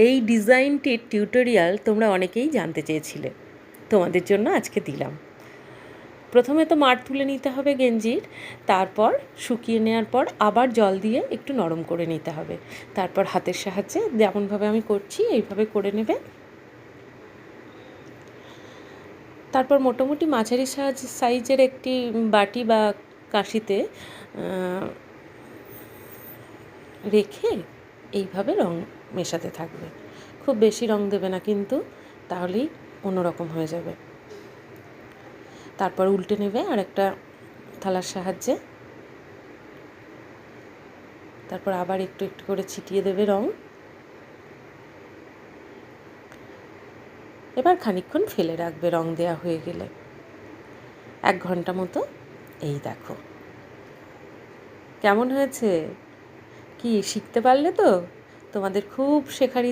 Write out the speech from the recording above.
এই ডিজাইনটির টিউটোরিয়াল তোমরা অনেকেই জানতে চেয়েছিলে, তোমাদের জন্য আজকে দিলাম। প্রথমে তো মাড় তুলে নিতে হবে গেঞ্জির, তারপর শুকিয়ে নেওয়ার পর আবার জল দিয়ে একটু নরম করে নিতে হবে। তারপর হাতের সাহায্যে যেমনভাবে আমি করছি এইভাবে করে নেবে। তারপর মোটামুটি মাঝারি সাইজের একটি বাটি বা কাশিতে রেখে এইভাবে রং মেশাতে থাকবে। খুব বেশি রং দেবে না কিন্তু, তাহলেই অন্যরকম হয়ে যাবে। তারপর উল্টে নেবে আর একটা থালার সাহায্যে, তারপর আবার একটু একটু করে ছিটিয়ে দেবে রং। এবার খানিকক্ষণ ফেলে রাখবে রং দেওয়া হয়ে গেলে, 1 ঘন্টা মতো। এই দেখো কেমন হয়েছে, কি শিখতে পারলে তো? তোমাদের খুব শেখার